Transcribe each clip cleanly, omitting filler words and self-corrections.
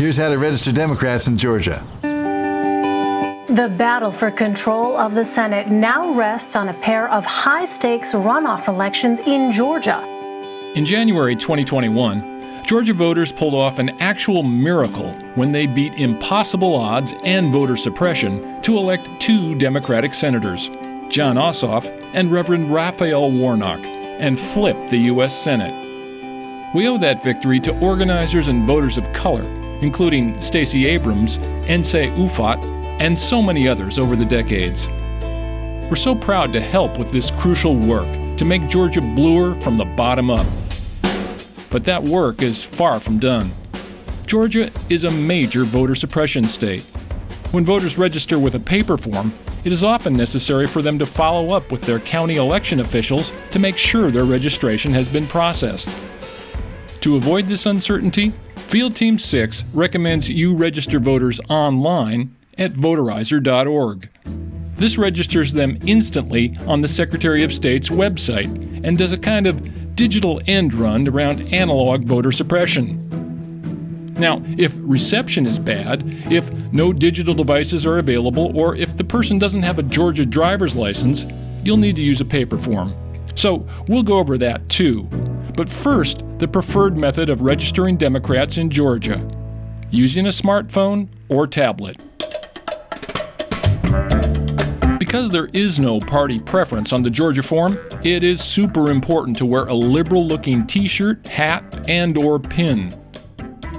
Here's how to register Democrats in Georgia. The battle for control of the Senate now rests on a pair of high-stakes runoff elections in Georgia. In January 2021, Georgia voters pulled off an actual miracle when they beat impossible odds and voter suppression to elect two Democratic senators, Jon Ossoff and Reverend Raphael Warnock, and flipped the U.S. Senate. We owe that victory to organizers and voters of color, including Stacey Abrams, Nsé Ufot, and so many others over the decades. We're so proud to help with this crucial work to make Georgia bluer from the bottom up. But that work is far from done. Georgia is a major voter suppression state. When voters register with a paper form, it is often necessary for them to follow up with their county election officials to make sure their registration has been processed. To avoid this uncertainty, Field Team 6 recommends you register voters online at voterizer.org. This registers them instantly on the Secretary of State's website and does a kind of digital end run around analog voter suppression. Now, if reception is bad, if no digital devices are available, or if the person doesn't have a Georgia driver's license, you'll need to use a paper form. So we'll go over that too. But first, the preferred method of registering Democrats in Georgia, using a smartphone or tablet. Because there is no party preference on the Georgia form, it is super important to wear a liberal-looking t-shirt, hat, and/or pin.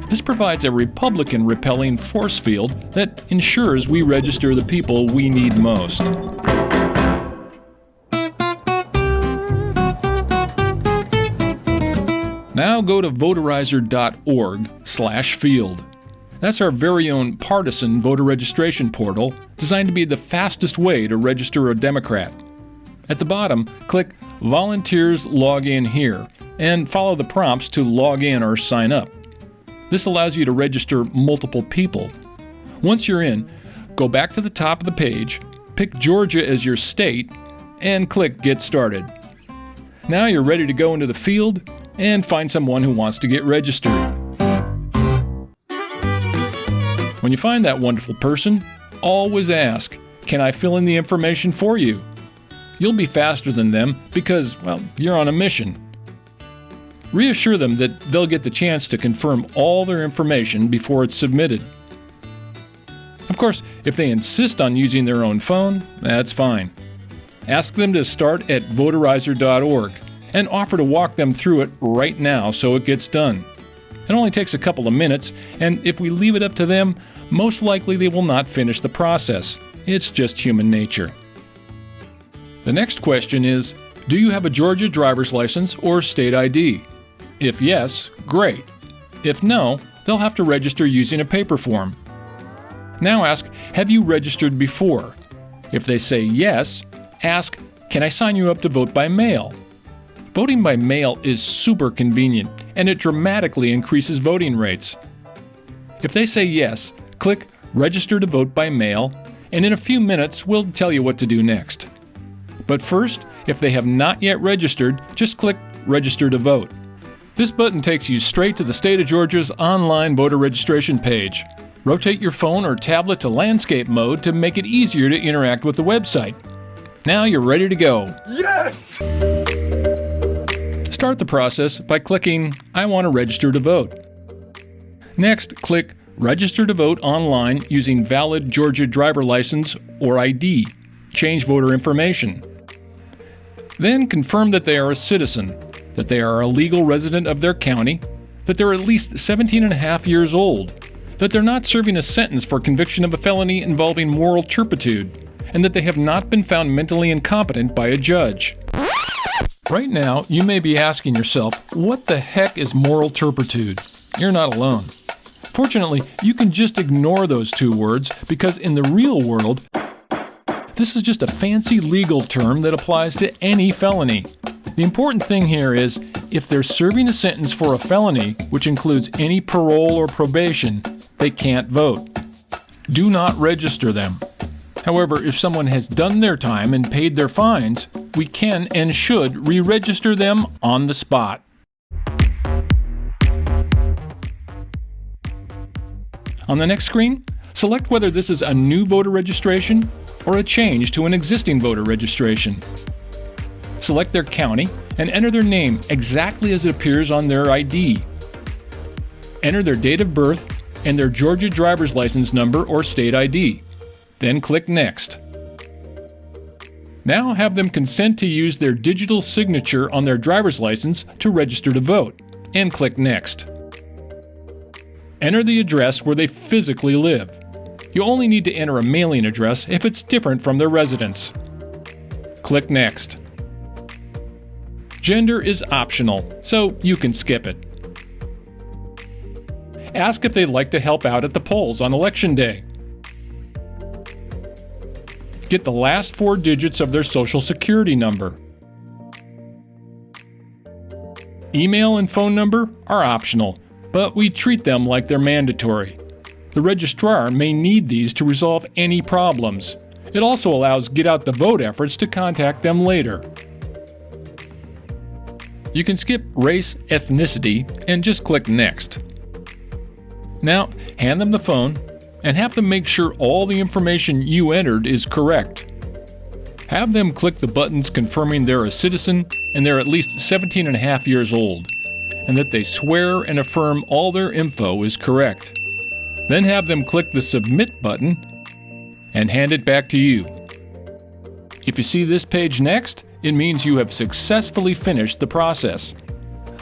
This provides a Republican-repelling force field that ensures we register the people we need most. Now go to voterizer.org/field. That's our very own partisan voter registration portal designed to be the fastest way to register a Democrat. At the bottom, click Volunteers Log In Here and follow the prompts to log in or sign up. This allows you to register multiple people. Once you're in, go back to the top of the page, pick Georgia as your state, and click Get Started. Now you're ready to go into the field and find someone who wants to get registered. When you find that wonderful person, always ask, "Can I fill in the information for you?" You'll be faster than them because, well, you're on a mission. Reassure them that they'll get the chance to confirm all their information before it's submitted. Of course, if they insist on using their own phone, that's fine. Ask them to start at voterizer.org and offer to walk them through it right now so it gets done. It only takes a couple of minutes, and if we leave it up to them, most likely they will not finish the process. It's just human nature. The next question is, do you have a Georgia driver's license or state ID? If yes, great. If no, they'll have to register using a paper form. Now ask, have you registered before? If they say yes, ask, can I sign you up to vote by mail? Voting by mail is super convenient, and it dramatically increases voting rates. If they say yes, click Register to Vote by Mail, and in a few minutes we'll tell you what to do next. But first, if they have not yet registered, just click Register to Vote. This button takes you straight to the state of Georgia's online voter registration page. Rotate your phone or tablet to landscape mode to make it easier to interact with the website. Now you're ready to go. Yes! Start the process by clicking I want to register to vote. Next, click Register to Vote online using valid Georgia driver license or ID. Change voter information. Then confirm that they are a citizen, that they are a legal resident of their county, that they're at least 17 and a half years old, that they're not serving a sentence for conviction of a felony involving moral turpitude, and that they have not been found mentally incompetent by a judge. Right now, you may be asking yourself, what the heck is moral turpitude? You're not alone. Fortunately, you can just ignore those two words because in the real world, this is just a fancy legal term that applies to any felony. The important thing here is, if they're serving a sentence for a felony, which includes any parole or probation, they can't vote. Do not register them. However, if someone has done their time and paid their fines, we can and should re-register them on the spot. On the next screen, select whether this is a new voter registration or a change to an existing voter registration. Select their county and enter their name exactly as it appears on their ID. Enter their date of birth and their Georgia driver's license number or state ID. Then click Next. Now have them consent to use their digital signature on their driver's license to register to vote, and click Next. Enter the address where they physically live. You only need to enter a mailing address if it's different from their residence. Click Next. Gender is optional, so you can skip it. Ask if they'd like to help out at the polls on Election Day. Get the last 4 digits of their Social Security number. Email and phone number are optional, but we treat them like they're mandatory. The registrar may need these to resolve any problems. It also allows Get Out the Vote efforts to contact them later. You can skip race, ethnicity, and just click Next. Now, hand them the phone and have them make sure all the information you entered is correct. Have them click the buttons confirming they're a citizen and they're at least 17 and a half years old, and that they swear and affirm all their info is correct. Then have them click the Submit button and hand it back to you. If you see this page next, it means you have successfully finished the process.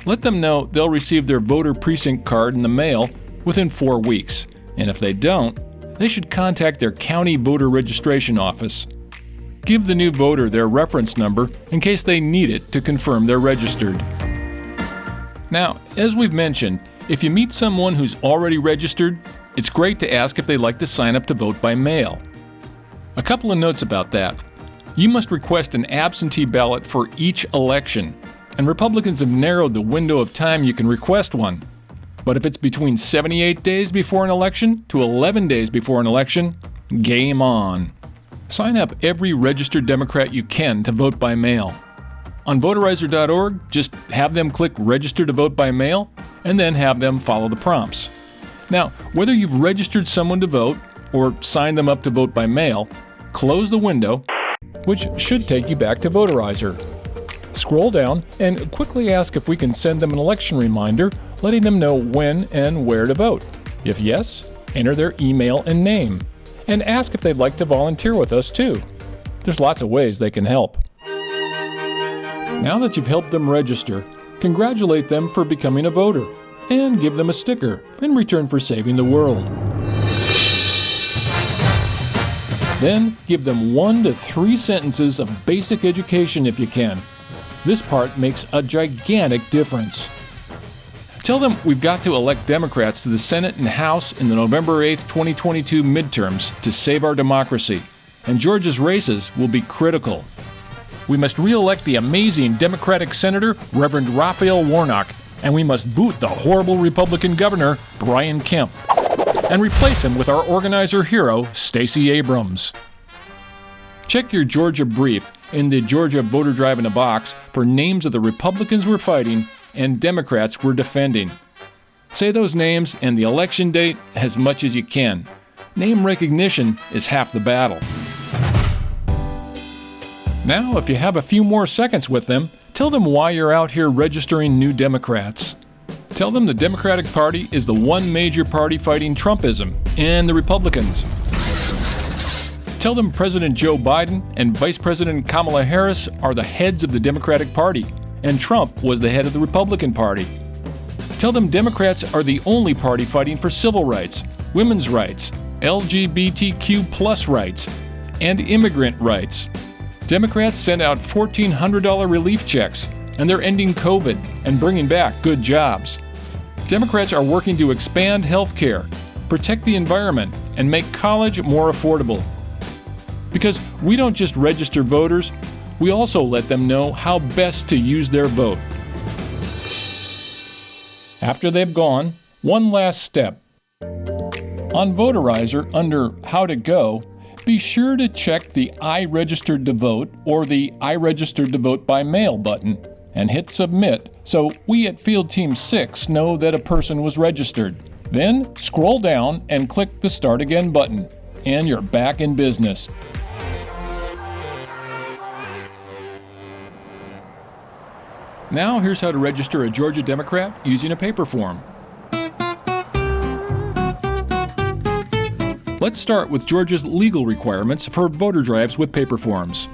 Let them know they'll receive their voter precinct card in the mail within 4 weeks, and if they don't, they should contact their county voter registration office. Give the new voter their reference number in case they need it to confirm they're registered. Now, as we've mentioned, if you meet someone who's already registered, it's great to ask if they'd like to sign up to vote by mail. A couple of notes about that. You must request an absentee ballot for each election, and Republicans have narrowed the window of time you can request one. But if it's between 78 days before an election to 11 days before an election, game on. Sign up every registered Democrat you can to vote by mail. On Voterizer.org, just have them click Register to vote by mail, and then have them follow the prompts. Now, whether you've registered someone to vote or signed them up to vote by mail, close the window, which should take you back to Voterizer. Scroll down and quickly ask if we can send them an election reminder, letting them know when and where to vote. If yes, enter their email and name, and ask if they'd like to volunteer with us too. There's lots of ways they can help. Now that you've helped them register, congratulate them for becoming a voter, and give them a sticker in return for saving the world. Then give them 1 to 3 sentences of basic education if you can. This part makes a gigantic difference. Tell them we've got to elect Democrats to the Senate and House in the November 8, 2022 midterms to save our democracy, and Georgia's races will be critical. We must re-elect the amazing Democratic Senator, Reverend Raphael Warnock, and we must boot the horrible Republican Governor, Brian Kemp, and replace him with our organizer hero, Stacey Abrams. Check your Georgia brief in the Georgia Voter Drive in a Box for names of the Republicans we're fighting and Democrats we're defending. Say those names and the election date as much as you can. Name recognition is half the battle. Now, if you have a few more seconds with them, tell them why you're out here registering new Democrats. Tell them the Democratic Party is the one major party fighting Trumpism and the Republicans. Tell them President Joe Biden and Vice President Kamala Harris are the heads of the Democratic Party, and Trump was the head of the Republican Party. Tell them Democrats are the only party fighting for civil rights, women's rights, LGBTQ+ rights, and immigrant rights. Democrats sent out $1,400 relief checks, and they're ending COVID and bringing back good jobs. Democrats are working to expand health care, protect the environment, and make college more affordable. Because we don't just register voters, we also let them know how best to use their vote. After they've gone, one last step. On Voterizer, under How to Go, be sure to check the I Registered to Vote or the I Registered to Vote by Mail button and hit Submit so we at Field Team 6 know that a person was registered. Then scroll down and click the Start Again button, and you're back in business. Now here's how to register a Georgia Democrat using a paper form. Let's start with Georgia's legal requirements for voter drives with paper forms.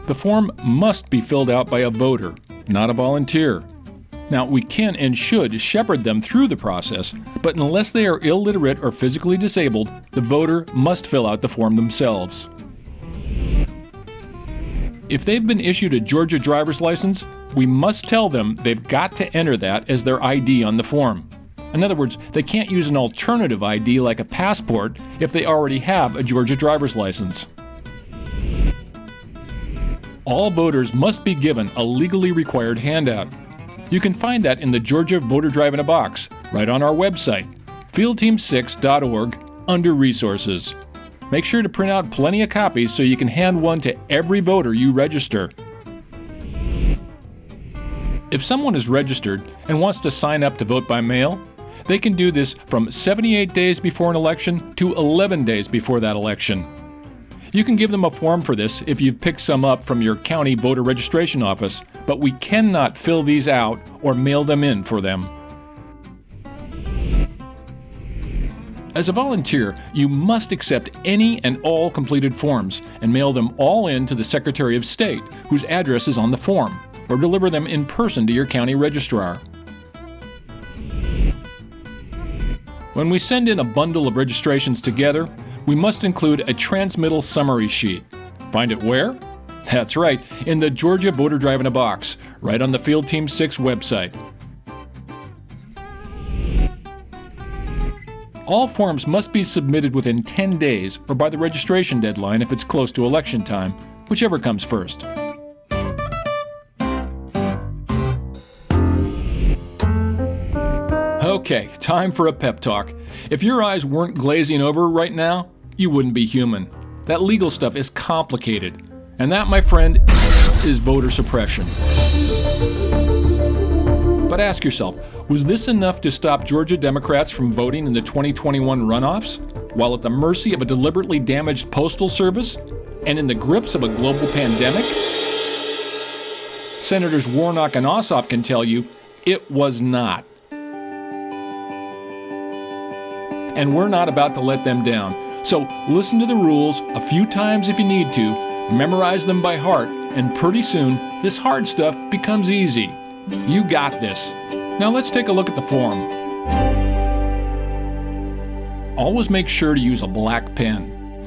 The form must be filled out by a voter, not a volunteer. Now, we can and should shepherd them through the process, but unless they are illiterate or physically disabled, the voter must fill out the form themselves. If they've been issued a Georgia driver's license, we must tell them they've got to enter that as their ID on the form. In other words, they can't use an alternative ID like a passport if they already have a Georgia driver's license. All voters must be given a legally required handout. You can find that in the Georgia Voter Drive in a Box, right on our website, fieldteam6.org, under Resources. Make sure to print out plenty of copies so you can hand one to every voter you register. If someone is registered and wants to sign up to vote by mail, they can do this from 78 days before an election to 11 days before that election. You can give them a form for this if you've picked some up from your county voter registration office, but we cannot fill these out or mail them in for them. As a volunteer, you must accept any and all completed forms and mail them all in to the Secretary of State, whose address is on the form, or deliver them in person to your county registrar. When we send in a bundle of registrations together, we must include a transmittal summary sheet. Find it where? That's right, in the Georgia Voter Drive in a Box, right on the Field Team 6 website. All forms must be submitted within 10 days or by the registration deadline if it's close to election time, whichever comes first. Okay, time for a pep talk. If your eyes weren't glazing over right now, you wouldn't be human. That legal stuff is complicated. And that, my friend, is voter suppression. But ask yourself, was this enough to stop Georgia Democrats from voting in the 2021 runoffs, while at the mercy of a deliberately damaged postal service and in the grips of a global pandemic? Senators Warnock and Ossoff can tell you it was not. And we're not about to let them down. So listen to the rules a few times if you need to, memorize them by heart, and pretty soon this hard stuff becomes easy. You got this. Now let's take a look at the form. Always make sure to use a black pen.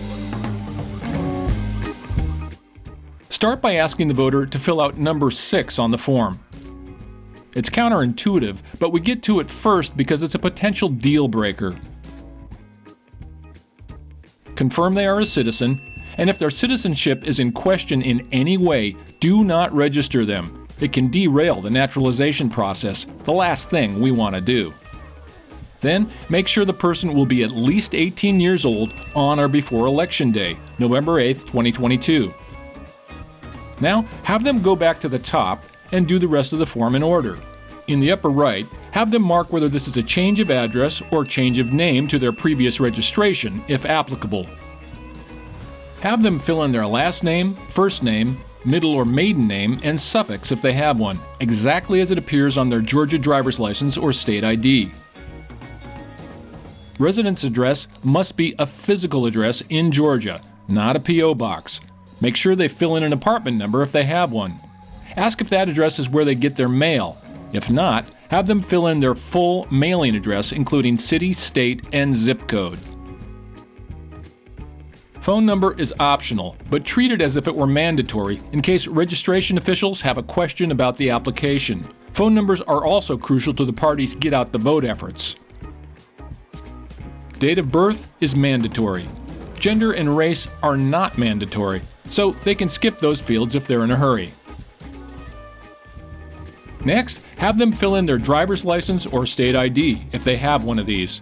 Start by asking the voter to fill out number 6 on the form. It's counterintuitive, but we get to it first because it's a potential deal breaker. Confirm they are a citizen, and if their citizenship is in question in any way, do not register them. It can derail the naturalization process, the last thing we want to do. Then, make sure the person will be at least 18 years old on or before Election Day, November 8, 2022. Now, have them go back to the top and do the rest of the form in order. In the upper right, have them mark whether this is a change of address or change of name to their previous registration, if applicable. Have them fill in their last name, first name, middle or maiden name, and suffix if they have one, exactly as it appears on their Georgia driver's license or state ID. Residence address must be a physical address in Georgia, not a P.O. box. Make sure they fill in an apartment number if they have one. Ask if that address is where they get their mail. If not, have them fill in their full mailing address, including city, state, and zip code. Phone number is optional, but treat it as if it were mandatory in case registration officials have a question about the application. Phone numbers are also crucial to the party's get out the vote efforts. Date of birth is mandatory. Gender and race are not mandatory, so they can skip those fields if they're in a hurry. Next, have them fill in their driver's license or state ID if they have one of these.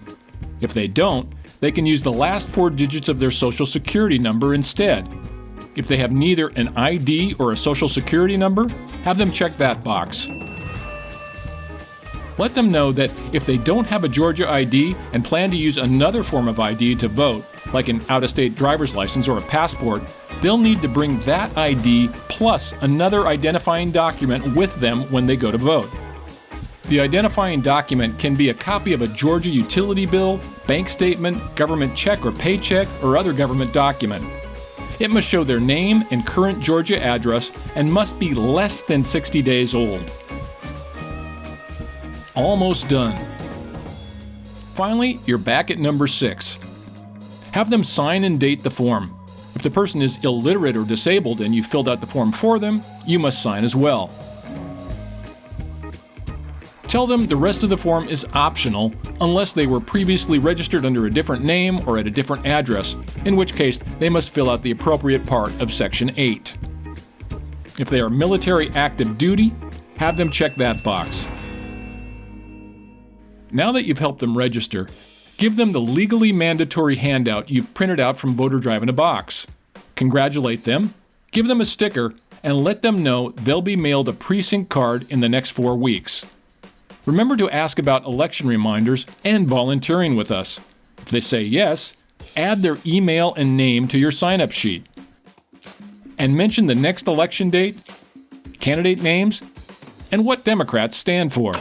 If they don't, they can use the last 4 digits of their Social Security number instead. If they have neither an ID or a Social Security number, have them check that box. Let them know that if they don't have a Georgia ID and plan to use another form of ID to vote, like an out-of-state driver's license or a passport, they'll need to bring that ID plus another identifying document with them when they go to vote. The identifying document can be a copy of a Georgia utility bill, bank statement, government check or paycheck, or other government document. It must show their name and current Georgia address and must be less than 60 days old. Almost done. Finally, you're back at number 6. Have them sign and date the form. If the person is illiterate or disabled and you filled out the form for them, you must sign as well. Tell them the rest of the form is optional unless they were previously registered under a different name or at a different address, in which case they must fill out the appropriate part of Section 8. If they are military active duty, have them check that box. Now that you've helped them register, give them the legally mandatory handout you've printed out from Voter Drive in a Box. Congratulate them, give them a sticker, and let them know they'll be mailed a precinct card in the next 4 weeks. Remember to ask about election reminders and volunteering with us. If they say yes, add their email and name to your sign-up sheet. And mention the next election date, candidate names, and what Democrats stand for.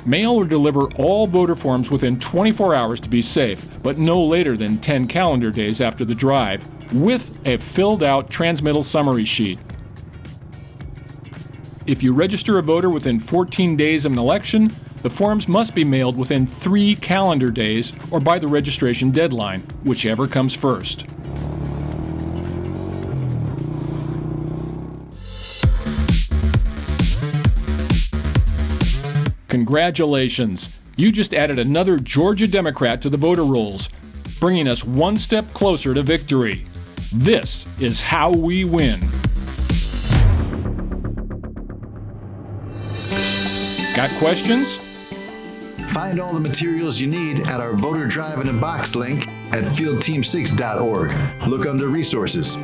Mail or deliver all voter forms within 24 hours to be safe, but no later than 10 calendar days after the drive, with a filled-out transmittal summary sheet. If you register a voter within 14 days of an election, the forms must be mailed within 3 calendar days or by the registration deadline, whichever comes first. Congratulations! You just added another Georgia Democrat to the voter rolls, bringing us one step closer to victory. This is how we win. Got questions? Find all the materials you need at our Voter Drive in a Box link at fieldteam6.org. Look under resources.